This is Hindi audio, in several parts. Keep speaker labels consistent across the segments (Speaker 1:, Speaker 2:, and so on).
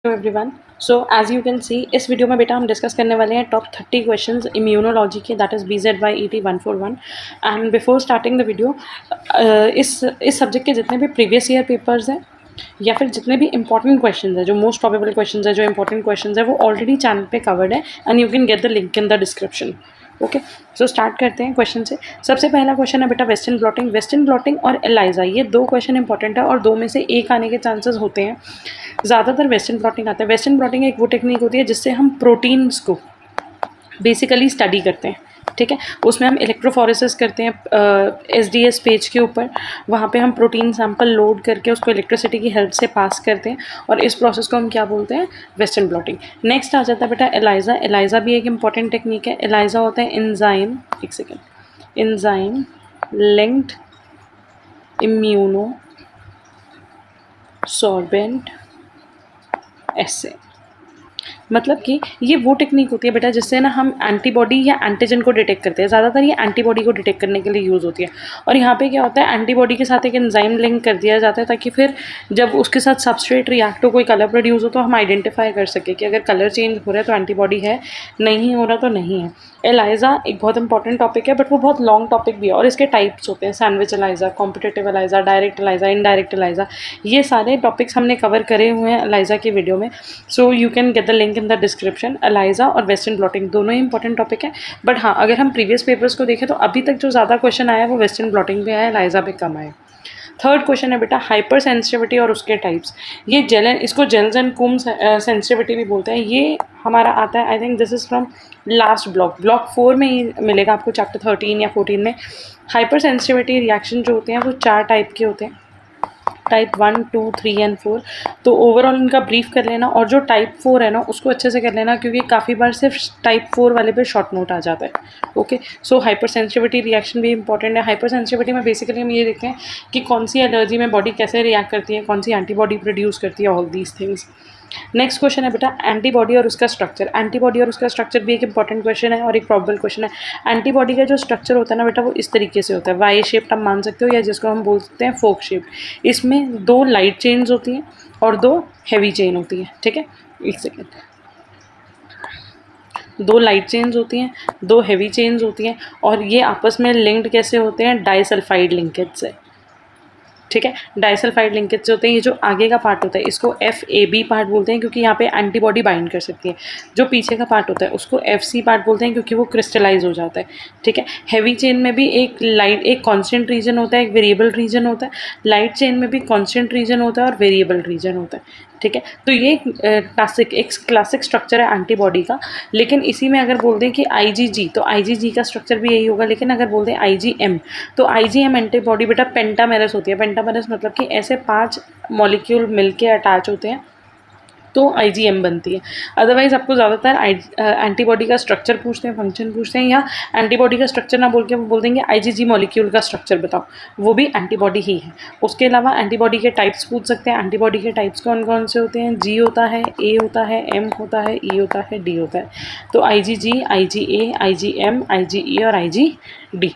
Speaker 1: Everyone. So as you can see इस वीडियो में बेटा हम डिस्कस करने वाले हैं टॉप 30 क्वेश्चंस इम्यूनोलॉजी के, that is BZY-ET-141। And before starting the video, इस सब्जेक्ट के जितने भी प्रीवियस ईयर पेपर्स हैं या फिर जितने भी इंपॉर्टेंट क्वेश्चंस हैं, जो मोस्ट प्रोबेबल क्वेश्चंस हैं, जो इंपॉर्टेंट क्वेश्चंस हैं, वो ऑलरेडी चैनल पे कवर्ड है and you can get the link in the description. Okay, so start करते हैं क्वेश्चन से। सबसे पहला क्वेश्चन है बेटा वेस्टर्न ब्लॉटिंग। वेस्टर्न ब्लॉटिंग और एलाइजा, ये दो क्वेश्चन इंपॉर्टेंट है और दो में से एक आने के चांसेस होते हैं। ज़्यादातर वेस्टर्न ब्लॉटिंग आता है। वेस्टर्न ब्लॉटिंग एक वो टेक्निक होती है जिससे हम प्रोटीन्स को बेसिकली स्टडी करते हैं, ठीक है। उसमें हम इलेक्ट्रोफोरेसिस करते हैं SDS पेज के ऊपर, वहाँ पे हम प्रोटीन सैंपल लोड करके उसको इलेक्ट्रिसिटी की हेल्प से पास करते हैं और इस प्रोसेस को हम क्या बोलते हैं, वेस्टर्न ब्लॉटिंग। नेक्स्ट आ जाता है बेटा एलाइजा। एलाइजा भी एक इंपॉर्टेंट टेक्निक है। एलाइजा होता है एंजाइम, एक second, enzyme linked immuno sorbent ऐसे, मतलब कि ये वो टेक्निक होती है बेटा जिससे ना हम एंटीबॉडी या एंटीजन को डिटेक्ट करते हैं। ज़्यादातर ये एंटीबॉडी को डिटेक्ट करने के लिए यूज़ होती है। और यहाँ पे क्या होता है, एंटीबॉडी के साथ एक एंजाइम लिंक कर दिया जाता है ताकि फिर जब उसके साथ सबस्ट्रेट रिएक्ट हो, कोई कलर प्रोड्यूस हो, तो हम आइडेंटिफाई कर सकें कि अगर कलर चेंज हो रहा है तो एंटीबॉडी है, नहीं हो रहा तो नहीं है। एलाइजा एक बहुत इंपॉर्टेंट टॉपिक है, बट वो बहुत लॉन्ग टॉपिक भी है और इसके टाइप्स होते हैं, sandwich ELISA, competitive ELISA, direct ELISA, indirect ELISA. ये सारे टॉपिक्स हमने कवर करे हुए हैं एलाइजा की वीडियो में, so you can get the link in the description. ELISA और वेस्टर्न ब्लॉटिंग दोनों ही इंपॉर्टेंट टॉपिक है, बट हाँ, अगर हम प्रीवियस पेपर्स को देखें तो अभी तक जो ज़्यादा क्वेश्चन आया है वो वेस्टर्न ब्लॉटिंग पे आया, एलाइजा पे कम आया। थर्ड क्वेश्चन है बेटा हाइपर सेंसिटिविटी और उसके टाइप्स। ये इसको जेल्स एंड कूम सेंसिटिविटी भी बोलते हैं। ये हमारा आता है, I think this is from last block 4 में ही मिलेगा आपको, चैप्टर 13 या 14 में। हाइपर सेंसिटिविटी रिएक्शन जो होते हैं वो 4 टाइप के होते हैं, टाइप 1, 2, 3 एंड 4। तो ओवरऑल इनका ब्रीफ कर लेना और जो टाइप 4 है ना उसको अच्छे से कर लेना, क्योंकि काफ़ी बार सिर्फ टाइप 4 वाले पे शॉर्ट नोट आ जाता है। ओके, सो हाइपर सेंसिटिविटी रिएक्शन भी इंपॉर्टेंट है। हाइपर सेंसिटिविटी में बेसिकली हम ये देखते हैं कि कौन सी एलर्जी में बॉडी कैसे रिएक्ट करती है, कौन सी एंटीबॉडी प्रोड्यूस करती है, all these things. Next question है बेटा एंटीबॉडी और उसका स्ट्रक्चर। एंटीबॉडी और उसका स्ट्रक्चर भी एक इंपॉर्टेंट क्वेश्चन है और एक प्रॉबल क्वेश्चन है। एंटीबॉडी का जो स्ट्रक्चर होता है ना बेटा, वो इस तरीके से होता है, वाई शेप्ड आप मान सकते हो, या जिसको हम बोलते हैं फोक शेप। इसमें 2 लाइट चेन्स होती हैं और 2 हैवी चेन होती है, ठीक है। एक सेकेंड, 2 लाइट चेन्स होती हैं, 2 हैवी चेन्स होती हैं और ये आपस में लिंक्ड कैसे होते हैं, डाइसल्फाइड लिंकेज से, ठीक है। डाइसल्फाइड लिंकेज से होते हैं। ये जो आगे का पार्ट होता है इसको FAB पार्ट बोलते हैं, क्योंकि यहाँ पे एंटीबॉडी बाइंड कर सकती है। जो पीछे का पार्ट होता है उसको FC पार्ट बोलते हैं, क्योंकि वो क्रिस्टलाइज हो जाता है, ठीक है। हैवी चेन में भी एक कांस्टेंट रीजन होता है, एक वेरिएबल रीजन होता है। लाइट चेन में भी कांस्टेंट रीजन होता है और वेरिएबल रीजन होता है, ठीक है। तो ये एक क्लासिक स्ट्रक्चर है एंटीबॉडी का। लेकिन इसी में अगर बोल दें कि IgG, तो IgG का स्ट्रक्चर भी यही होगा। लेकिन अगर बोल दें IgM, तो IgM एंटीबॉडी बेटा पेंटामेरस होती है। पेंटामेरस मतलब कि ऐसे 5 मॉलिक्यूल मिलके अटैच होते हैं तो IgM बनती है। अदरवाइज़ आपको ज़्यादातर एंटीबॉडी का स्ट्रक्चर पूछते हैं, फंक्शन पूछते हैं, या एंटीबॉडी का स्ट्रक्चर ना बोल के वो बोल देंगे IgG मॉलिक्यूल का स्ट्रक्चर बताओ, वो भी एंटीबॉडी ही है। उसके अलावा एंटीबॉडी के टाइप्स पूछ सकते हैं। एंटीबॉडी के टाइप्स कौन कौन से होते हैं, G होता है, A होता है, M होता है, E होता है, D होता है। तो IgG, IgA, IgM, IgE और IgD,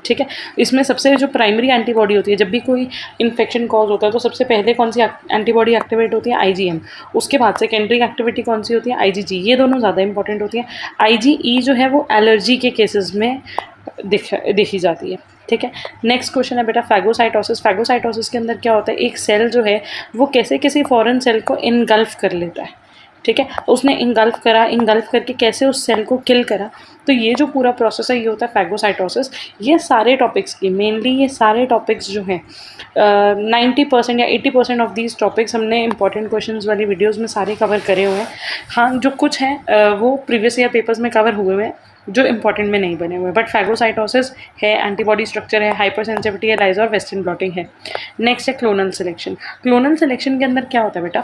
Speaker 1: ठीक है। इसमें सबसे जो प्राइमरी एंटीबॉडी होती है, जब भी कोई इन्फेक्शन कॉज होता है तो सबसे पहले कौन सी एंटीबॉडी एक्टिवेट होती है, IgM। उसके बाद सेकेंडरी एक्टिविटी कौन सी होती है, IgG। ये दोनों ज़्यादा इंपॉर्टेंट होती है। IgE जो है वो एलर्जी के केसेस में देखी जाती है, ठीक है। नेक्स्ट क्वेश्चन है बेटा फैगोसाइटोसिस। फैगोसाइटोसिस के अंदर क्या होता है, एक सेल जो है वो कैसे किसी फॉरेन सेल को इनगल्फ कर लेता है, ठीक है। उसने इंगल्फ करके कैसे उस सेल को किल करा। तो ये जो पूरा प्रोसेस है ये होता है फैगोसाइटोसिस। ये सारे टॉपिक्स की मेनली ये सारे टॉपिक्स जो हैं 90% या 80% ऑफ दीज टॉपिक्स हमने इंपॉर्टेंट क्वेश्चंस वाली वीडियोस में सारे कवर करे हुए हैं। हाँ, जो कुछ हैं वो प्रीवियस ईयर पेपर्स में कवर हुए हुए हैं, जो इंपॉर्टेंट में नहीं बने हुए, बट फैगोसाइटोसिस है, एंटीबॉडी स्ट्रक्चर है, हाइपर सेंसिटिविटी एलाइजा और वेस्टर्न ब्लॉटिंग है। नेक्स्ट है क्लोनल सिलेक्शन। क्लोनल सिलेक्शन के अंदर क्या होता है बेटा,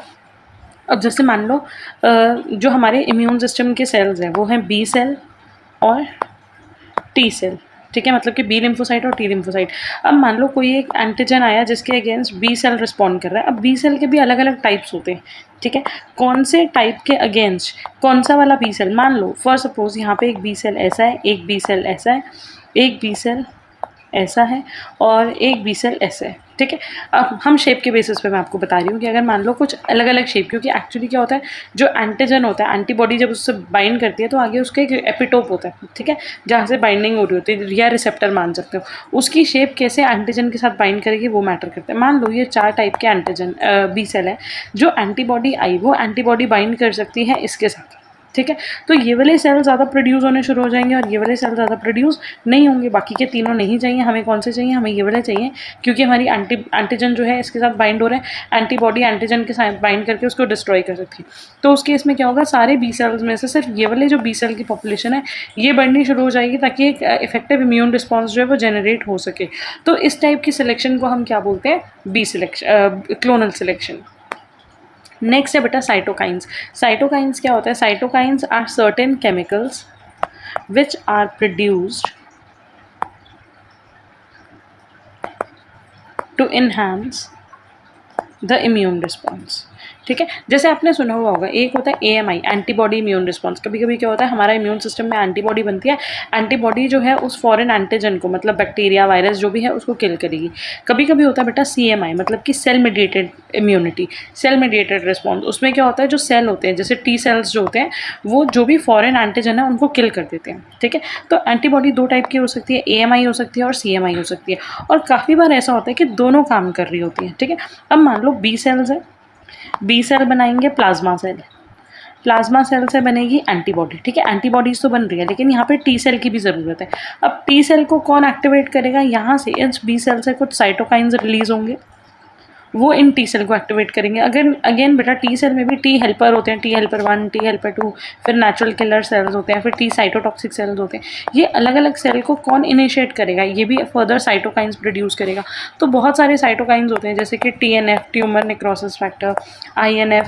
Speaker 1: अब जैसे मान लो जो हमारे इम्यून सिस्टम के सेल्स हैं वो हैं B सेल और T सेल, ठीक है। मतलब कि B लिम्फोसाइट और T लिम्फोसाइट। अब मान लो कोई एक एंटीजन आया जिसके अगेंस्ट B सेल रिस्पॉन्ड कर रहा है। अब B सेल के भी अलग अलग टाइप्स होते हैं, ठीक है। कौन से टाइप के अगेंस्ट कौन सा वाला B सेल, मान लो फॉर सपोज यहाँ पे एक B सेल ऐसा है, एक B सेल ऐसा है, एक B सेल ऐसा है और एक B सेल ऐसा है, ठीक है। अब हम शेप के बेसिस पे मैं आपको बता रही हूँ कि अगर मान लो कुछ अलग अलग शेप, क्योंकि एक्चुअली क्या होता है, जो एंटीजन होता है, एंटीबॉडी जब उससे बाइंड करती है तो आगे उसका एक एपिटोप होता है, ठीक है, जहाँ से बाइंडिंग हो रही होती है, या रिसेप्टर मान सकते हो। उसकी शेप कैसे एंटीजन के साथ बाइंड करेगी वो मैटर करता है। मान लो ये 4 टाइप के एंटीजन बी सेल है, जो एंटीबॉडी आई वो एंटीबॉडी बाइंड कर सकती है इसके साथ, ठीक है। तो ये वाले सेल ज़्यादा प्रोड्यूस होने शुरू हो जाएंगे और ये वाले सेल ज़्यादा प्रोड्यूस नहीं होंगे। बाकी के तीनों नहीं चाहिए हमें। कौन से चाहिए? हमें ये वाले चाहिए, क्योंकि हमारी एंटीजन जो है इसके साथ बाइंड हो रहा है, एंटीबॉडी एंटीजन के साथ बाइंड करके उसको डिस्ट्रॉय कर सकती है। तो उस केस में क्या होगा, सारे बी सेल्स में से सिर्फ ये वाले जो बी सेल की पॉपुलेशन है ये बढ़नी शुरू हो जाएगी, ताकि एक इफेक्टिव इम्यून रिस्पॉन्स जो है वो जनरेट हो सके। तो इस टाइप की सिलेक्शन को हम क्या बोलते हैं? B selection, clonal selection. Next है बेटा साइटोकाइंस। साइटोकाइंस क्या होता है? Cytokines are certain chemicals which are produced to enhance the immune response, ठीक है। जैसे आपने सुना हुआ होगा, एक होता है AMI, एंटीबॉडी इम्यून रिस्पॉन्स। कभी कभी क्या होता है, हमारा इम्यून सिस्टम में एंटीबॉडी बनती है, एंटीबॉडी जो है उस फॉरेन एंटीजन को, मतलब बैक्टीरिया वायरस जो भी है उसको किल करेगी। कभी कभी होता है बेटा CMI, मतलब कि cell mediated immunity, cell mediated response. उसमें क्या होता है, जो सेल होते हैं जैसे T सेल्स जो होते हैं वो जो भी फॉरेन एंटीजन है उनको किल कर देते हैं, ठीक है। तो एंटीबॉडी 2 टाइप की हो सकती है, AMI हो सकती है और CMI हो सकती है, और काफ़ी बार ऐसा होता है कि दोनों काम कर रही होती है, ठीक है। अब मान लो B सेल्स है, बी सेल बनाएंगे प्लाज्मा सेल, प्लाज्मा सेल से बनेगी एंटीबॉडी, ठीक है। एंटीबॉडीज तो बन रही है, लेकिन यहाँ पे टी सेल की भी ज़रूरत है। अब टी सेल को कौन एक्टिवेट करेगा? यहाँ से इस बी सेल से कुछ साइटोकाइंस रिलीज होंगे, वो इन टी सेल को एक्टिवेट करेंगे। अगेन बेटा टी सेल में भी टी हेल्पर होते हैं, टी हेल्पर 1, टी हेल्पर 2, फिर नेचुरल किलर सेल्स होते हैं, फिर टी साइटोटॉक्सिक सेल्स होते हैं। ये अलग अलग सेल को कौन इनिशिएट करेगा? ये भी फर्दर साइटोकाइंस प्रोड्यूस करेगा। तो बहुत सारे साइटोकाइंस होते हैं, जैसे कि TNF, tumour necrosis factor, INF,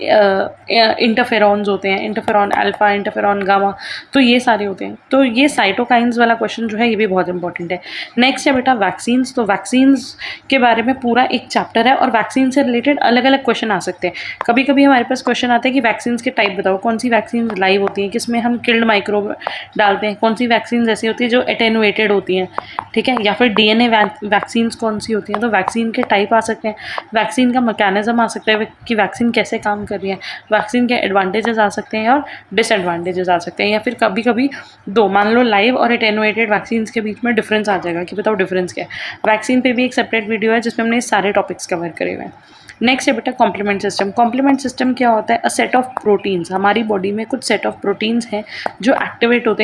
Speaker 1: interferons होते हैं, इंटरफेरॉन अल्फ़ा, इंटरफेरॉन गामा, तो ये सारे होते हैं। तो ये साइटोकाइंस वाला क्वेश्चन जो है ये भी बहुत इंपॉर्टेंट है। नेक्स्ट है बेटा वैक्सीन्स। तो वैक्सीन्स के बारे में पूरा एक चैप्टर है, और वैक्सीन से रिलेटेड अलग अलग क्वेश्चन आ सकते हैं। कभी कभी हमारे पास क्वेश्चन आता है कि वैक्सीन्स के टाइप बताओ, कौन सी वैक्सीन लाइव होती हैं, किसमें हम किल्ड माइक्रोब डालते हैं, कौन सी वैक्सीन ऐसी होती है जो एटेनुएटेड होती हैं, ठीक है, या फिर DNA वैक्सीन्स कौन सी होती हैं। तो वैक्सीन के टाइप आ सकते हैं, वैक्सीन का मैकेनिज्म आ सकता है कि वैक्सीन कैसे काम कर रही है, वैक्सीन के एडवांटेजेस आ सकते हैं और डिसएडवांटेजेस आ सकते हैं, या फिर कभी कभी दो, मान लो लाइव और एटेनुएटेड वैक्सीन के बीच में डिफरेंस आ जाएगा कि बताओ डिफरेंस क्या है। वैक्सीन पे भी एक सेपरेट वीडियो है जिसमें हमने सारे टॉपिक्स कवर करे हुए हैं। नेक्स्ट है बेटा कॉम्प्लीमेंट सिस्टम। कॉम्प्लीमेंट सिस्टम क्या होता है? A set of proteins. हमारी बॉडी में कुछ सेट ऑफ प्रोटीन्स हैं जो एक्टिवेट होते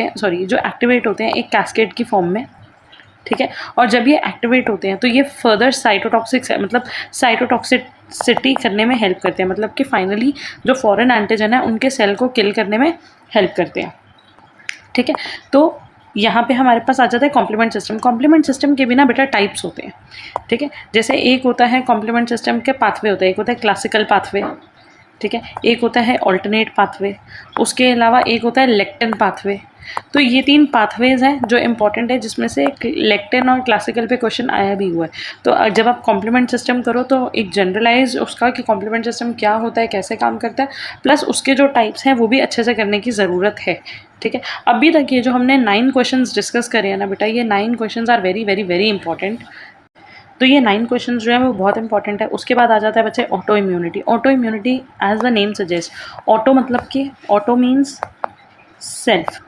Speaker 1: हैं एक कैस्केड की फॉर्म में, ठीक है। और जब ये एक्टिवेट होते हैं तो ये फर्दर साइटोटॉक्सिसिटी करने में हेल्प करते हैं, मतलब कि फाइनली जो फॉरेन एंटीजन है उनके सेल को किल करने में हेल्प करते हैं, ठीक है। तो यहाँ पे हमारे पास आ जाता है कॉम्प्लीमेंट सिस्टम। कॉम्प्लीमेंट सिस्टम के बिना बेटा टाइप्स होते हैं, ठीक है। जैसे एक होता है कॉम्प्लीमेंट सिस्टम के पाथवे होता है, एक होता है क्लासिकल पाथवे, ठीक है, एक होता है ऑल्टरनेट पाथवे, उसके अलावा एक होता है लेक्टिन पाथवे। तो ये 3 पाथवेज हैं जो इंपॉर्टेंट है, जिसमें से लेक्टिन और क्लासिकल पे क्वेश्चन आया भी हुआ है। तो जब आप कॉम्प्लीमेंट सिस्टम करो तो एक जनरलाइज उसका कि कॉम्प्लीमेंट सिस्टम क्या होता है, कैसे काम करता है, प्लस उसके जो टाइप्स हैं वो भी अच्छे से करने की ज़रूरत है, ठीक है। अभी तक ये जो हमने 9 क्वेश्चंस डिस्कस करे हैं ना बेटा, ये 9 questions are very very very important. तो ये 9 क्वेश्चंस जो है वो बहुत इंपॉर्टेंट है। उसके बाद आ जाता है बच्चे auto immunity. Auto immunity as the name suggest, auto मतलब कि ऑटो मीन्स सेल्फ,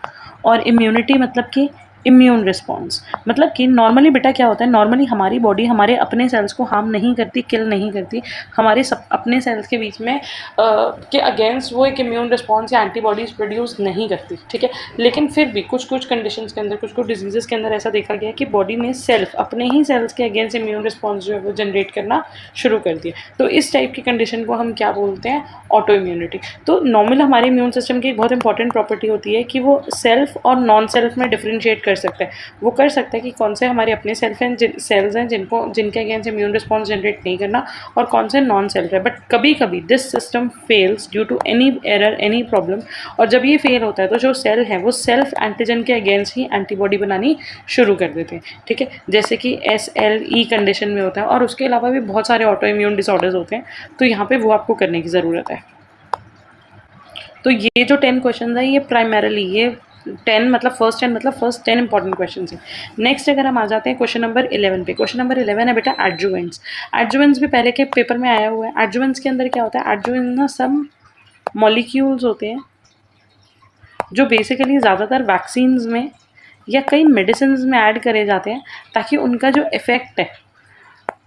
Speaker 1: और इम्यूनिटी मतलब कि इम्यून रिस्पॉन्स। मतलब कि नॉर्मली बेटा क्या होता है, नॉर्मली हमारी बॉडी हमारे अपने सेल्स को हार्म नहीं करती, किल नहीं करती, हमारे अपने सेल्स के बीच में के अगेंस्ट वो एक इम्यून रिस्पॉन्स या एंटीबॉडीज़ प्रोड्यूस नहीं करती, ठीक है। लेकिन फिर भी कुछ कंडीशंस के अंदर, कुछ डिजीज़ के अंदर ऐसा देखा गया कि बॉडी ने सेल्फ अपने ही सेल्स के अगेंस्ट इम्यून रिस्पॉन्स जो है वो जनरेट करना शुरू कर दिया। तो इस टाइप की कंडीशन को हम क्या बोलते हैं? Auto immunity. तो नॉर्मल हमारे इम्यून सिस्टम की एक बहुत इंपॉर्टेंट प्रॉपर्टी होती है कि वो सेल्फ और नॉन सेल्फ में डिफ्रेंशिएट कर सकता है। वो कर सकता है कि कौन से हमारे अपने सेल्स हैं जिनके अगेंस्ट इम्यून रिस्पॉन्स जनरेट नहीं करना, और कौन से नॉन सेल्फ है। बट कभी कभी this system fails due to any error, any problem, और जब ये फेल होता है तो जो सेल है वो सेल्फ एंटीजन के अगेंस्ट ही एंटीबॉडी बनानी शुरू कर देते हैं, ठीक है। जैसे कि SLE कंडीशन में होता है, और उसके अलावा भी बहुत सारे ऑटो इम्यून डिसऑर्डर्स होते हैं, तो यहाँ पे वो आपको करने की ज़रूरत है। तो ये जो 10 क्वेश्चन है ये प्राइमरली ये 10 मतलब फर्स्ट 10 मतलब फर्स्ट 10 इंपॉर्टेंट क्वेश्चन है। नेक्स्ट अगर हम आ जाते हैं क्वेश्चन नंबर 11 पे, क्वेश्चन नंबर 11 है बेटा एडजुवेंट्स। एडजुवेंट्स भी पहले के पेपर में आया हुआ है। एडजुवेंट्स के अंदर क्या होता है, एडजुवेंट ना सब मॉलिक्यूल्स होते हैं जो बेसिकली ज़्यादातर वैक्सीन्स में या कई मेडिसिन में ऐड करे जाते हैं ताकि उनका जो इफ़ेक्ट है,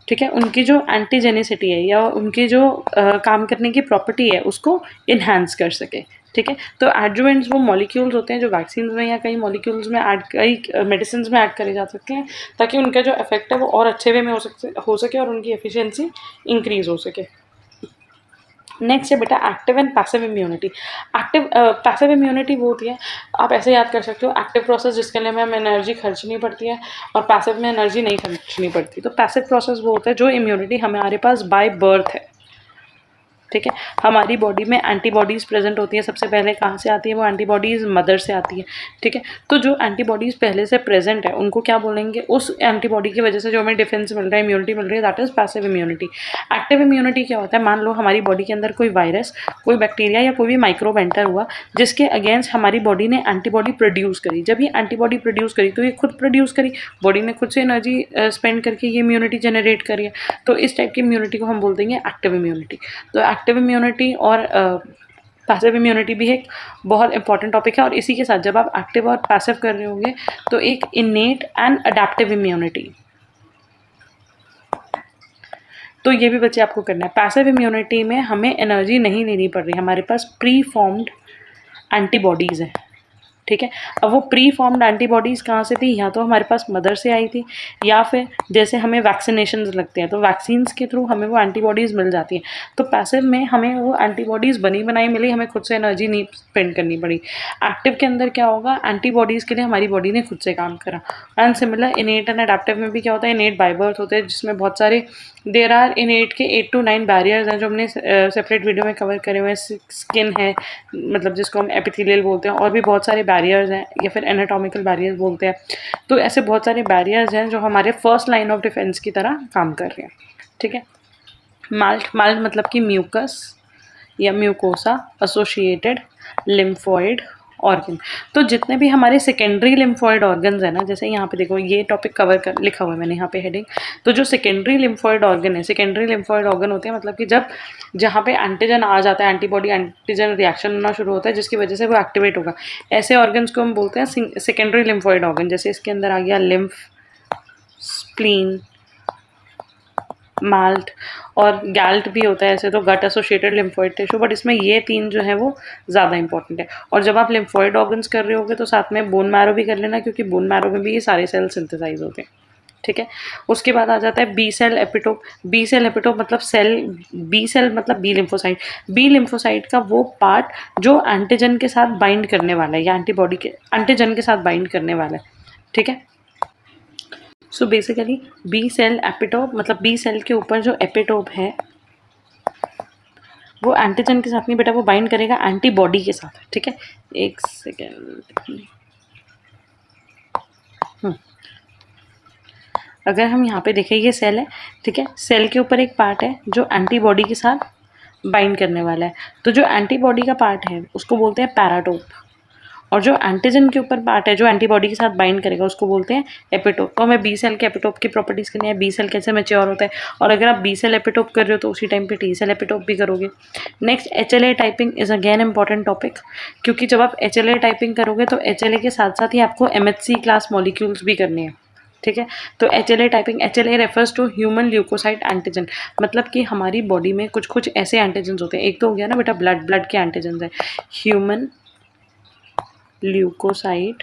Speaker 1: ठीक है, उनकी जो एंटीजेनिसिटी है या उनकी जो काम करने की प्रॉपर्टी है उसको इन्हांस कर सके, ठीक है। तो एडजुवेंट्स वो मॉलिक्यूल्स होते हैं जो वैक्सीन में या कई मॉलिक्यूल्स में ऐड, कई मेडिसिन में ऐड करे जा सकते हैं ताकि उनका जो इफेक्ट है वो और अच्छे वे में हो सके और उनकी एफिशिएंसी इंक्रीज हो सके। नेक्स्ट है बेटा active and passive immunity. Active passive immunity वो होती है, आप ऐसे याद कर सकते हो, एक्टिव प्रोसेस जिसके लिए हमें एनर्जी खर्चनी पड़ती है और पैसिव में एनर्जी नहीं खर्चनी पड़ती। तो पैसिव प्रोसेस वो होता है जो इम्यूनिटी हमारे पास बाय बर्थ है, ठीक है। हमारी बॉडी में एंटीबॉडीज़ प्रेजेंट होती है, सबसे पहले कहाँ से आती है वो एंटीबॉडीज़ मदर से आती है, ठीक है। तो जो एंटीबॉडीज़ पहले से प्रेजेंट है उनको क्या बोलेंगे, उस एंटीबॉडी की वजह से जो हमें डिफेंस मिल रहा है, इम्यूनिटी मिल रही है, that is passive immunity. Active immunity क्या होता है, मान लो हमारी बॉडी के अंदर कोई वायरस, कोई बैक्टीरिया या कोई भी माइक्रोब एंटर हुआ जिसके अगेंस्ट हमारी बॉडी ने एंटीबॉडी प्रोड्यूस करी। जब ये एंटीबॉडी प्रोड्यूस करी तो ये खुद प्रोड्यूस करी, बॉडी ने खुद से एनर्जी स्पेंड करके ये इम्यूनिटी जनरेट करी है। तो इस टाइप की इम्यूनिटी को हम बोल देंगे एक्टिव इम्यूनिटी। तो एक्टिव इम्यूनिटी और पैसिव इम्यूनिटी भी एक बहुत इंपॉर्टेंट टॉपिक है। और इसी के साथ जब आप एक्टिव और पैसिव कर रहे होंगे तो एक इनेट एंड अडेप्टिव इम्यूनिटी, तो ये भी बच्चे आपको करना है। पैसिव इम्यूनिटी में हमें एनर्जी नहीं लेनी पड़ रही, हमारे पास प्री फॉर्म्ड एंटीबॉडीज़ है, ठीक है। अब वो प्री फॉर्म्ड एंटीबॉडीज़ कहाँ से थी, या तो हमारे पास मदर से आई थी या फिर जैसे हमें वैक्सीनेशन लगते हैं तो वैक्सीन्स के थ्रू हमें वो एंटीबॉडीज़ मिल जाती हैं। तो पैसिव में हमें वो एंटीबॉडीज़ बनी बनाई मिली, हमें खुद से एनर्जी नहीं स्पेंड करनी पड़ी। एक्टिव के अंदर क्या होगा, एंटीबॉडीज़ के लिए हमारी बॉडी ने खुद से काम करा। एंड सिमिलर इनेट एंड अडेप्टिव में भी क्या होता है, इनेट बाय बर्थ होते हैं जिसमें बहुत सारे देर आर इनेट के 8 to 9 बैरियर्स हैं जो हमने सेपरेट वीडियो में कवर करे हुए हैं। स्किन है, मतलब जिसको हम एपिथेलियल बोलते हैं, और भी बहुत सारे बैरियर्स हैं या फिर एनाटॉमिकल बैरियर्स बोलते हैं। तो ऐसे बहुत सारे बैरियर्स हैं जो हमारे फर्स्ट लाइन ऑफ डिफेंस की तरह काम कर रहे हैं, ठीक है। माल्ट मतलब कि म्यूकस या म्यूकोसा एसोसिएटेड लिम्फोइड ऑर्गन। तो जितने भी हमारे सेकेंडरी लिम्फोइड ऑर्गन्स है ना, जैसे यहाँ पे देखो ये टॉपिक कवर कर लिखा हुआ है मैंने यहाँ पे हेडिंग। तो जो सेकेंडरी लिम्फोइड ऑर्गन है, सेकेंडरी लिम्फोइड ऑर्गन होते हैं मतलब कि जब जहाँ पे एंटीजन आ जाता है, एंटीबॉडी एंटीजन रिएक्शन होना शुरू होता है जिसकी वजह से वो एक्टिवेट होगा, ऐसे ऑर्गन्स को हम बोलते हैं सेकेंडरी लिम्फोइड ऑर्गन। जैसे इसके अंदर आ गया लिम्फ, स्प्लीन, माल्ट और गैल्ट भी होता है ऐसे, तो गट एसोसिएटेड लिम्फोइड टिश्यू, बट इसमें ये 3 जो है वो ज़्यादा इंपॉर्टेंट है। और जब आप लिम्फोइड ऑर्गन्स कर रहे होगे तो साथ में बोन मैरो भी कर लेना, क्योंकि बोन मैरो में भी ये सारे सेल सिंथेसाइज होते हैं, ठीक है। उसके बाद आ जाता है B cell epitope. B cell epitope मतलब सेल, बी सेल मतलब बी लिम्फोसाइट। बी लिम्फोसाइट का वो पार्ट जो एंटीजन के साथ बाइंड करने वाला है या एंटीबॉडी के एंटीजन के साथ बाइंड करने वाला है, ठीक है। So basically B cell epitope मतलब बी सेल के ऊपर जो एपिटोप है वो एंटीजन के साथ नहीं बेटा, वो बाइंड करेगा एंटीबॉडी के साथ, ठीक है। एक सेकेंड, अगर हम यहाँ पे देखें ये सेल है, ठीक है। सेल के ऊपर एक पार्ट है जो एंटीबॉडी के साथ बाइंड करने वाला है, तो जो एंटीबॉडी का पार्ट है उसको बोलते हैं पैराटोप, और जो एंटीजन के ऊपर पार्ट है जो एंटीबॉडी के साथ बाइंड करेगा उसको बोलते हैं एपिटोप। तो हमें बी सेल के एपिटोप की प्रॉपर्टीज़ करनी है, बी सेल कैसे मैच्योर होता है, और अगर आप बी सेल एपिटोप कर रहे हो तो उसी टाइम पे टी सेल एपिटोप भी करोगे। Next HLA typing is again important topic, क्योंकि जब आप HLA टाइपिंग करोगे तो HLA के साथ साथ ही आपको MHC क्लास मॉलिक्यूल्स भी करने हैं, ठीक है। तो HLA typing, HLA refers to human leukocyte antigen, मतलब कि हमारी बॉडी में कुछ कुछ ऐसे एंटीजन होते हैं। एक तो हो गया ना बेटा ब्लड के एंटीजन है, ह्यूमन ल्यूकोसाइट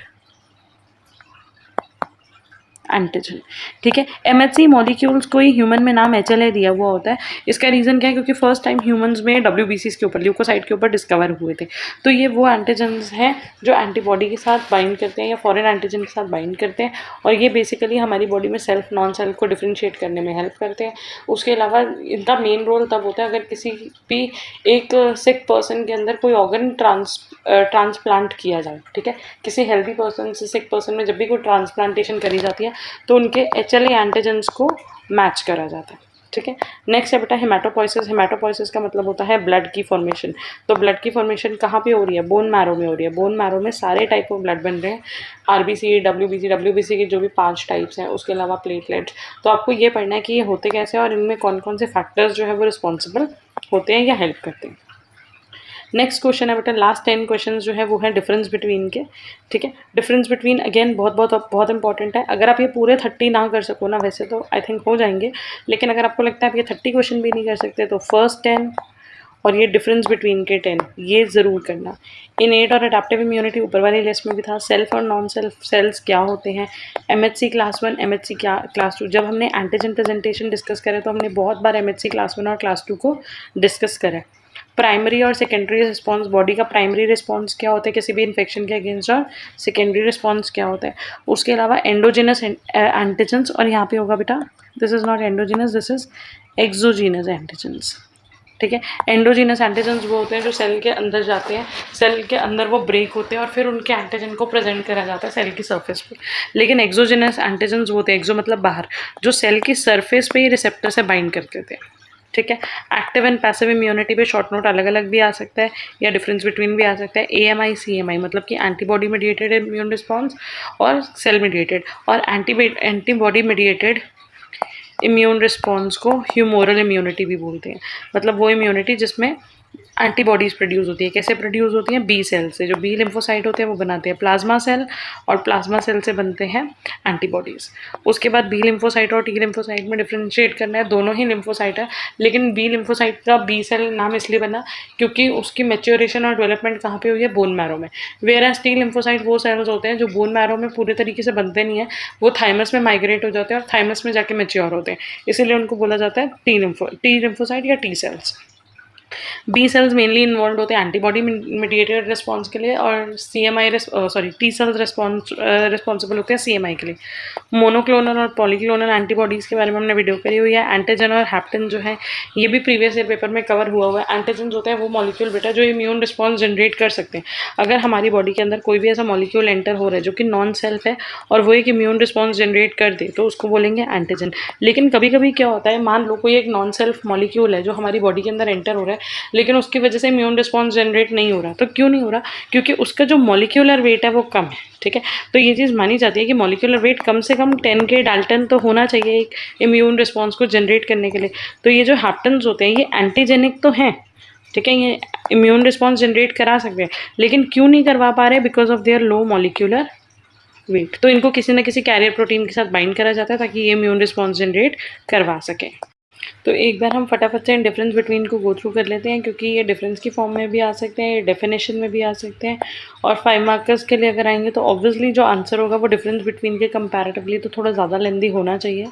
Speaker 1: एंटीजन, ठीक है। MHC मॉलिक्यूल्स को ही ह्यूमन में नाम HLA दिया हुआ होता है। इसका रीज़न क्या है, क्योंकि फर्स्ट टाइम ह्यूमंस में WBCs के ऊपर, ल्यूकोसाइट के ऊपर डिस्कवर हुए थे। तो ये वो एंटीजन्स हैं जो एंटीबॉडी के साथ बाइंड करते हैं या फॉरेन एंटीजन के साथ बाइंड करते हैं, और ये बेसिकली हमारी बॉडी में सेल्फ नॉन सेल्फ को डिफ्रेंशिएट करने में हेल्प करते हैं। उसके अलावा इनका मेन रोल तब होता है अगर किसी भी एक सिक पर्सन के अंदर कोई ऑर्गन ट्रांसप्लांट किया जाए, ठीक है। किसी हेल्दी पर्सन से सिक पर्सन में जब भी कोई ट्रांसप्लांटेशन करी जाती है तो उनके HLA एंटीजन्स को मैच करा जाता है, ठीक है। नेक्स्ट है बेटा हेमाटोपोइसिस। हेमाटोपोइसिस का मतलब होता है ब्लड की फॉर्मेशन। तो ब्लड की फॉर्मेशन कहाँ पे हो रही है? बोन मैरो में हो रही है। बोन मैरो में सारे टाइप ऑफ ब्लड बन रहे हैं, आरबीसी, डब्ल्यूबीसी के जो भी 5 टाइप्स हैं, उसके अलावा प्लेटलेट्स। तो आपको ये पढ़ना है कि ये होते कैसे हैं और इनमें कौन कौन से फैक्टर्स जो है वो रिस्पॉन्सिबल होते हैं या हेल्प करते हैं। नेक्स्ट क्वेश्चन है बेटा, लास्ट 10 क्वेश्चन जो है वो है डिफरेंस बिटवीन के। ठीक है, डिफरेंस बिटवीन अगेन बहुत इंपॉर्टेंट है। अगर आप ये पूरे 30 ना कर सको ना, वैसे तो आई थिंक हो जाएंगे, लेकिन अगर आपको लगता है आप ये 30 क्वेश्चन भी नहीं कर सकते तो फर्स्ट 10 और ये डिफरेंस बिटवीन के 10 ये ज़रूर करना। इनेट और अडेप्टिव इम्यूनिटी ऊपर वाली लिस्ट में भी था। सेल्फ और नॉन सेल्फ सेल्स क्या होते हैं, एमएचसी क्लास 1, एमएचसी क्लास 2। जब हमने एंटीजन प्रेजेंटेशन डिस्कस करा तो हमने बहुत बार एमएचसी क्लास 1 और क्लास 2 को डिस्कस करा। प्राइमरी और सेकेंडरी रिस्पॉन्स, बॉडी का प्राइमरी रिस्पॉन्स क्या होता है किसी भी इन्फेक्शन के अगेंस्ट, और सेकेंडरी रिस्पॉन्स क्या होता है। उसके अलावा एंडोजिनस एंटीजेंस, और यहाँ पे होगा बेटा this is not endogenous, this is exogenous antigens. ठीक है, एंडोजिनस एंटीजेंस वो होते हैं जो सेल के अंदर जाते हैं, सेल के अंदर वो ब्रेक होते हैं और फिर उनके एंटीजन को प्रेजेंट करा जाता है सेल की सरफेस पे। लेकिन एक्सोजिनस एंटीजेंस वो होते हैं, एक्सो मतलब बाहर, जो सेल की सरफेस पे ही रिसेप्टर से बाइंड करते थे। ठीक है, एक्टिव एंड पैसिव इम्यूनिटी पे शॉर्ट नोट अलग अलग भी आ सकता है या डिफरेंस बिटवीन भी आ सकता है। AMI CMI मतलब कि एंटीबॉडी मेडिएटेड इम्यून रिस्पॉन्स और सेल मेडिएटेड, और एंटीबॉडी मेडिएटेड इम्यून रिस्पॉन्स को ह्यूमोरल इम्यूनिटी भी बोलते हैं। मतलब वो इम्यूनिटी जिसमें एंटीबॉडीज़ प्रोड्यूस होती है। कैसे प्रोड्यूस होती हैं? बी सेल से। जो बी लिम्फोसाइट होते हैं वो बनाते हैं प्लाज्मा सेल, और प्लाज्मा सेल से बनते हैं एंटीबॉडीज़। उसके बाद बी लिम्फोसाइट और टी लिम्फोसाइट में डिफ्रेंशिएट करना है, दोनों ही लिम्फोसाइट है, लेकिन बी लिम्फोसाइट का बी सेल नाम इसलिए बना क्योंकि उसकी मैच्योरेशन और डेवलपमेंट कहाँ पे हुई है? बोन मैरो में। वेयरएज टी लिम्फोसाइट वो सेल्स होते हैं जो बोन मैरो में पूरे तरीके से बनते नहीं है, वो थाइमस में माइग्रेट हो जाते हैं और थाइमस में जाके मैच्योर होते हैं, इसीलिए उनको बोला जाता है टी लिम्फोसाइट या T cells. B cells mainly involve होते हैं एंटीबॉडी मीडिएटेड रिस्पॉन्स के लिए, और टी सेल्स रिस्पॉन्सिबल होते हैं CMI के लिए। मोनोक्लोनल और पॉलीक्लोनल एंटीबॉडीज़ के बारे में हमने वीडियो करी हुई है। एंटीजन और हैप्टेन जो है ये भी प्रीवियस ईयर पेपर में कवर हुआ हुआ है। एंटीजन होते हैं वो मॉलिक्यूल बेटा जो इम्यून रिस्पॉन्स जनरेट कर सकते हैं। अगर हमारी बॉडी के अंदर कोई भी ऐसा मॉलिक्यूल एंटर हो रहा है जो कि नॉन सेल्फ है और वो एक इम्यून रिस्पॉन्स जनरेट कर दे तो उसको बोलेंगे एंटीजन। लेकिन कभी कभी क्या होता है, मान लो कोई एक नॉन सेल्फ मॉलिक्यूल है जो हमारी बॉडी के अंदर एंटर हो रहा है, लेकिन उसकी वजह से इम्यून रिस्पॉन्स जनरेट नहीं हो रहा। तो क्यों नहीं हो रहा? क्योंकि उसका जो मॉलिक्यूलर वेट है वो कम है। ठीक है, तो ये चीज़ मानी जाती है कि मॉलिक्यूलर वेट कम से कम 10 के डाल्टन तो होना चाहिए एक इम्यून रिस्पॉन्स को जनरेट करने के लिए। तो ये जो हैप्टन्स होते हैं ये एंटीजेनिक तो हैं, ठीक है, ये इम्यून रिस्पॉन्स जनरेट करा सकते हैं, लेकिन क्यों नहीं करवा पा रहे? Because of their low molecular weight. तो इनको किसी न किसी कैरियर प्रोटीन के साथ बाइंड करा जाता है ताकि ये इम्यून रिस्पॉन्स जनरेट करवा सकें। तो एक बार हम फटाफट से डिफरेंस बिटवीन को गो थ्रू कर लेते हैं, क्योंकि ये डिफरेंस की फॉर्म में भी आ सकते हैं, डेफिनेशन में भी आ सकते हैं, और 5 मार्कर्स के लिए अगर आएंगे तो ऑब्वियसली जो आंसर होगा वो डिफरेंस बिटवीन के कंपैरेटिवली तो थोड़ा ज़्यादा लेंदी होना चाहिए।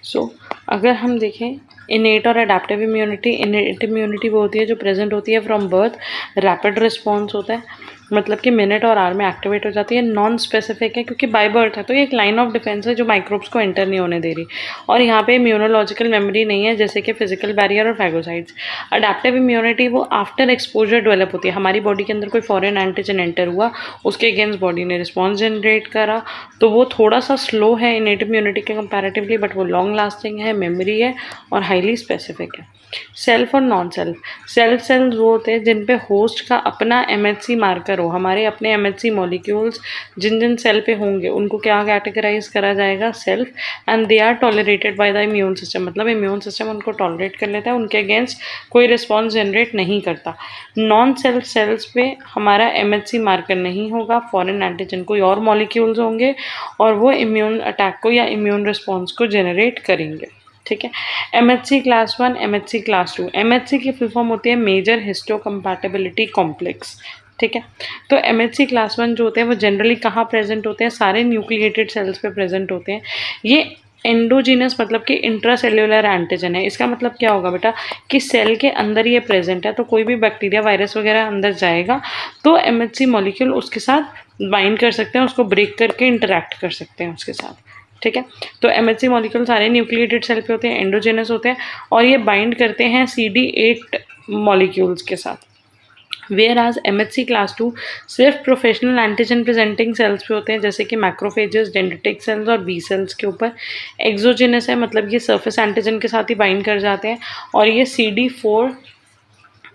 Speaker 1: सो अगर हम देखें इनेट और अडेप्टिव इम्यूनिटी, इनेट इम्यूनिटी वो होती है जो प्रेजेंट होती है फ्रॉम बर्थ, रैपिड रिस्पॉन्स होता है, मतलब कि मिनट और आवर में एक्टिवेट हो जाती है। नॉन स्पेसिफिक है क्योंकि बाय बर्थ है, तो ये एक लाइन ऑफ डिफेंस है जो माइक्रोब्स को एंटर नहीं होने दे रही, और यहाँ पे इम्यूनोलॉजिकल मेमोरी नहीं है जैसे कि फिजिकल बैरियर और फैगोसाइट्स। अडेप्टिव इम्यूनिटी वो आफ्टर एक्सपोजर डेवलप होती है। हमारी बॉडी के अंदर कोई फॉरेन एंटीजन एंटर हुआ, उसके अगेंस्ट बॉडी ने रिस्पॉन्स जनरेट करा, तो वो थोड़ा सा स्लो है इनेट इम्यूनिटी के कंपैरेटिवली, बट वो लॉन्ग लास्टिंग है, मेमोरी है और हाईली स्पेसिफिक है। सेल्फ और नॉन सेल्फ, सेल्फ सेल्स वो होते हैं जिन पे होस्ट का अपना MHC मार्कर हो। हमारे अपने MHC मॉलिक्यूल्स जिन जिन सेल पे होंगे उनको क्या कैटेगराइज करा जाएगा? Self, and they are tolerated by the immune system, मतलब इम्यून सिस्टम उनको टॉलरेट कर लेता है, उनके अगेंस्ट कोई रिस्पॉन्स जनरेट नहीं करता। नॉन सेल्फ सेल्स पे हमारा MHC मार्कर नहीं होगा, फॉरेन एंटीजन कोई और मॉलिक्यूल्स होंगे और वो इम्यून अटैक को या इम्यून रिस्पॉन्स को जनरेट करेंगे। ठीक है, MHC class 1, MHC class 2। MHC की फुल फॉर्म होती है मेजर हिस्टोकम्पैटिबिलिटी कॉम्प्लेक्स। ठीक है, तो MHC क्लास 1 जो होते हैं वो जनरली कहाँ प्रेजेंट होते हैं? सारे न्यूक्लिएटेड सेल्स पे प्रेजेंट होते हैं। ये एंडोजीनस मतलब कि इंट्रासेल्युलर एंटीजन है। इसका मतलब क्या होगा बेटा कि सेल के अंदर ये प्रेजेंट है, तो कोई भी बैक्टीरिया वायरस वगैरह अंदर जाएगा तो MHC मॉलिक्यूल उसके साथ बाइंड कर सकते हैं, उसको ब्रेक करके इंटरेक्ट कर सकते हैं उसके साथ। ठीक है, तो MHC मॉलिक्यूल सारे न्यूक्लिएटेड सेल पे होते हैं, एंडोजेनस होते हैं, और ये बाइंड करते हैं CD8 मॉलिक्यूल्स के साथ। वेयर आज MHC क्लास 2 सिर्फ प्रोफेशनल एंटीजन प्रेजेंटिंग सेल्स पे होते हैं, जैसे कि मैक्रोफेजेस, डेंड्रिटिक सेल्स और बी सेल्स के ऊपर। एक्सोजिनस है, मतलब ये सरफेस एंटीजन के साथ ही बाइंड कर जाते हैं, और ये CD4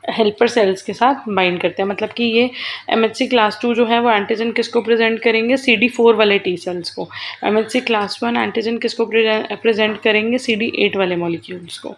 Speaker 1: हेल्पर सेल्स के साथ बाइंड करते हैं। मतलब कि ये MHC क्लास 2 जो है वो एंटीजन किसको प्रेजेंट करेंगे, CD4 वाले टी सेल्स को। MHC क्लास 1 एंटीजन किसको प्रेजेंट करेंगे, CD8 वाले मॉलिक्यूल्स को।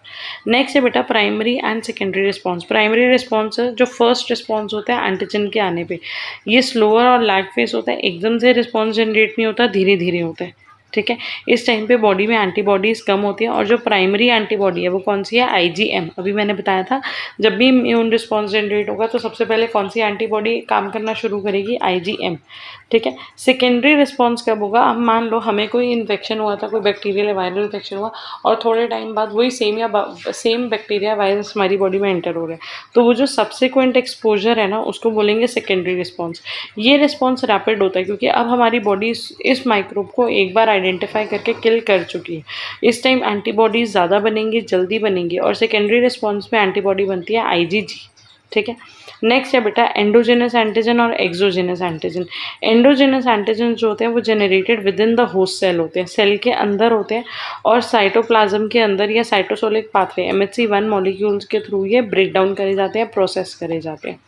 Speaker 1: नेक्स्ट है बेटा primary and secondary response. Primary response जो फर्स्ट रिस्पॉन्स होता है एंटीजन के आने पे, ये स्लोअर और लैग फेस होता है, एकदम से रिस्पॉन्स जनरेट नहीं होता, धीरे धीरे होता है। ठीक है, इस टाइम पे बॉडी में एंटीबॉडीज़ कम होती है, और जो प्राइमरी एंटीबॉडी है वो कौन सी है, IgM। अभी मैंने बताया था जब भी इम्यून रिस्पॉन्स जनरेट होगा तो सबसे पहले कौन सी एंटीबॉडी काम करना शुरू करेगी, IgM। ठीक है, सेकेंडरी रिस्पॉन्स कब होगा, अब मान लो हमें कोई इन्फेक्शन हुआ था, कोई बैक्टीरियल या वायरल इन्फेक्शन हुआ, और थोड़े टाइम बाद वही सेम बैक्टीरिया वायरस हमारी बॉडी में एंटर हो रहा है, तो वो जो सब्सिक्वेंट एक्सपोजर है ना उसको बोलेंगे सेकेंडरी रिस्पॉन्स। ये रिस्पॉन्स रैपिड होता है क्योंकि अब हमारी बॉडी इस माइक्रोब को एक बार आइडेंटिफाई करके किल कर चुकी है। इस टाइम एंटीबॉडीज़ ज़्यादा बनेंगी, जल्दी बनेंगी, और सेकेंडरी रिस्पॉन्स में एंटीबॉडी बनती है IgG। ठीक है, नेक्स्ट है बेटा एंडोजेनस एंटीजन और एक्सोजेनस एंटीजन। एंडोजेनस एंटीजन जो होते हैं वो generated within the host cell होते हैं, सेल के अंदर होते हैं, और साइटोप्लाज्म के अंदर या साइटोसोलिक पाथवे MHC1 मॉलिक्यूल्स के थ्रू ये ब्रेक डाउन करे जाते हैं, प्रोसेस करे जाते हैं।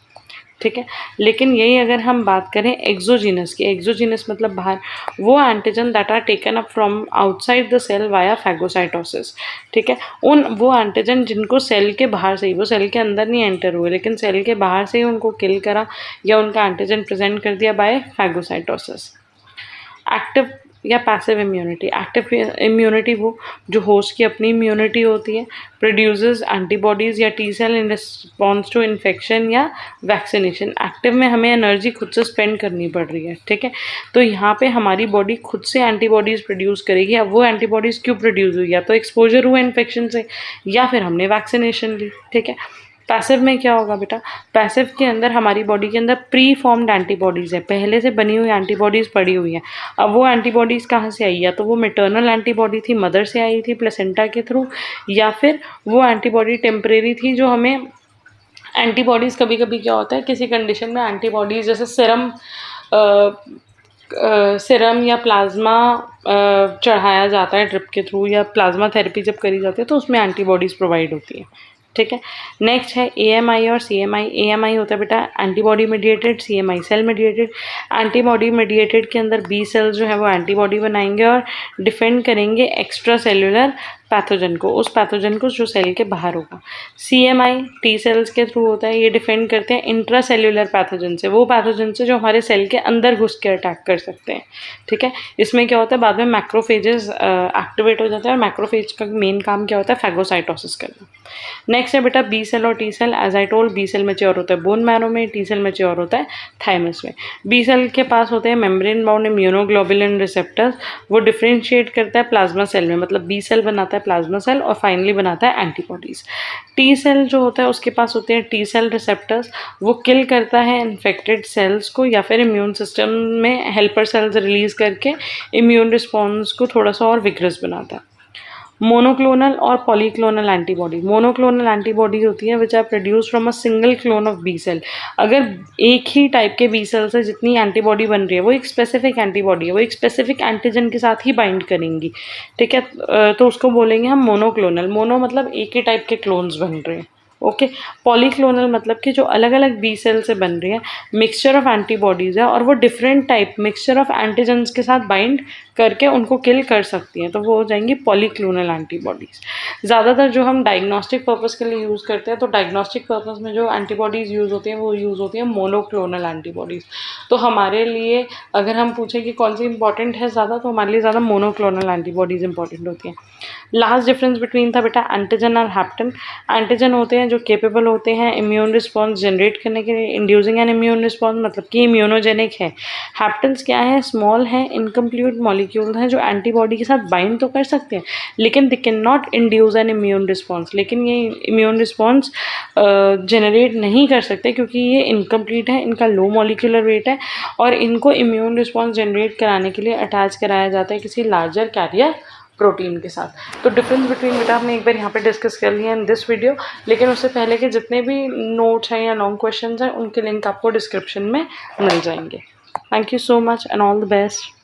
Speaker 1: ठीक है, लेकिन यही अगर हम बात करें एक्सोजीनस की, एक्सोजीनस मतलब बाहर, वो antigen that are taken up from outside the cell via phagocytosis. ठीक है, वो एंटीजन जिनको सेल के बाहर से ही, वो सेल के अंदर नहीं एंटर हुए लेकिन सेल के बाहर से ही उनको किल करा या उनका एंटीजन प्रेजेंट कर दिया बाय फैगोसाइटोसिस। एक्टिव या पैसिव इम्यूनिटी। एक्टिव इम्यूनिटी वो जो होस्ट की अपनी इम्यूनिटी होती है, प्रोड्यूसेस एंटीबॉडीज़ या T cell in response to infection या वैक्सीनेशन। एक्टिव में हमें एनर्जी खुद से स्पेंड करनी पड़ रही है। ठीक है, तो यहाँ पे हमारी बॉडी खुद से एंटीबॉडीज़ प्रोड्यूस करेगी। अब वो एंटीबॉडीज़ क्यों प्रोड्यूस हुई, या तो एक्सपोजर हुआ इन्फेक्शन से या फिर हमने वैक्सीनेशन ली। ठीक है, पैसिव में क्या होगा बेटा, पैसिव के अंदर हमारी बॉडी के अंदर प्री फॉर्म्ड एंटीबॉडीज़ है, पहले से बनी हुई एंटीबॉडीज़ पड़ी हुई हैं। अब वो एंटीबॉडीज़ कहाँ से आई, या तो वो मैटरनल एंटीबॉडी थी, मदर से आई थी प्लेसेंटा के थ्रू, या फिर वो एंटीबॉडी टेम्परेरी थी जो हमें एंटीबॉडीज़, कभी कभी क्या होता है किसी कंडीशन में एंटीबॉडीज़ जैसे सिरम या प्लाज्मा चढ़ाया जाता है ड्रिप के थ्रू, या प्लाज्मा थेरेपी जब करी जाती है तो उसमें एंटीबॉडीज़ प्रोवाइड होती है। ठीक है, नेक्स्ट है AMI और CMI। AMI होता है बेटा antibody mediated, CMI cell mediated. Antibody mediated के अंदर बी सेल्स जो है वो एंटीबॉडी बनाएंगे और डिफेंड करेंगे एक्स्ट्रा सेल्यूलर पैथोजन को, उस पैथोजन को जो सेल के बाहर होगा। CMI टी सेल्स के थ्रू होता है, ये डिफेंड करते हैं इंट्रा सेल्यूलर पैथोजन से, वो पैथोजन से जो हमारे सेल के अंदर घुस के अटैक कर सकते हैं। ठीक है, इसमें क्या होता है बाद में मैक्रोफेजेस एक्टिवेट हो जाता है, और मैक्रोफेज का मेन काम क्या होता है, फैगोसाइटोसिस करना। नेक्स्ट है बेटा बी सेल और T cell. As I told, B cell mature होता है बोन मैरो में, टी सेल मैच्योर होता है थाइमस में। बी सेल के पास होते हैं मेम्ब्रेन बाउंड इम्यूनोग्लोबुलिन रिसेप्टर्स, वो डिफरेंशिएट करता है प्लाज्मा सेल में, मतलब बी सेल बनाता है प्लाज्मा सेल और फाइनली बनाता है एंटीबॉडीज़। टी सेल जो होता है उसके पास होते हैं टी सेल रिसेप्टर्स, वो किल करता है इन्फेक्टेड सेल्स को या फिर इम्यून सिस्टम में हेल्पर सेल्स रिलीज करके इम्यून रिस्पॉन्स को थोड़ा सा और विग्रस बनाता है। मोनोक्लोनल और पॉलीक्लोनल एंटीबॉडी। मोनोक्लोनल एंटीबॉडी होती है which are produce from a single clone of B cell. अगर एक ही टाइप के बी सेल से जितनी एंटीबॉडी बन रही है वो एक स्पेसिफिक एंटीबॉडी है, वो एक स्पेसिफिक एंटीजन के साथ ही बाइंड करेंगी। ठीक है, तो उसको बोलेंगे हम मोनोक्लोनल। मोनो मतलब एक ही टाइप के क्लोन्स बन रहे हैं। ओके, पॉलीक्लोनल मतलब कि जो अलग अलग बी सेल से बन रही है, मिक्सचर ऑफ एंटीबॉडीज़ है और वो different type mixture of antigens के साथ बाइंड करके उनको किल कर सकती हैं, तो वो हो जाएंगी पॉलीक्लोनल एंटीबॉडीज़। ज़्यादातर जो हम डायग्नोस्टिक पर्पस के लिए यूज़ करते हैं, तो डायग्नोस्टिक पर्पस में जो एंटीबॉडीज़ यूज़ होती हैं वो यूज़ होती हैं मोनोक्लोनल एंटीबॉडीज़। तो हमारे लिए अगर हम पूछें कि कौन सी इंपॉर्टेंट है ज़्यादा, तो हमारे लिए ज़्यादा मोनोक्लोनल एंटीबॉडीज़ इंपॉर्टेंट होती हैं। लास्ट डिफरेंस बिटवीन था बेटा एंटीजन और हैप्टन। एंटीजन होते हैं जो केपेबल होते हैं इम्यून रिस्पॉन्स जनरेट करने के लिए, इंड्यूसिंग एन इम्यून रिस्पॉन्स, मतलब कि इम्यूनोजेनिक है। हैप्टन्स क्या है, स्मॉल है, इनकम्प्लीट मॉलिक्यूल हैं जो एंटीबॉडी के साथ बाइंड तो कर सकते हैं लेकिन they can not induce N immune response. लेकिन ये इम्यून रिस्पॉन्स जनरेट नहीं कर सकते क्योंकि ये इनकम्प्लीट है, इनका लो मॉलिक्यूलर वेट है और इनको इम्यून रिस्पॉन्स जनरेट कराने के लिए अटैच कराया जाता है किसी लार्जर कैरियर प्रोटीन के साथ। तो डिफरेंस बिटवीन बेटा आपने एक बार यहाँ पे डिस्कस कर लिया इन दिस वीडियो, लेकिन उससे पहले के जितने भी नोट्स हैं या लॉन्ग क्वेश्चंस हैं उनके लिंक आपको डिस्क्रिप्शन में मिल जाएंगे। Thank you so much and all the best.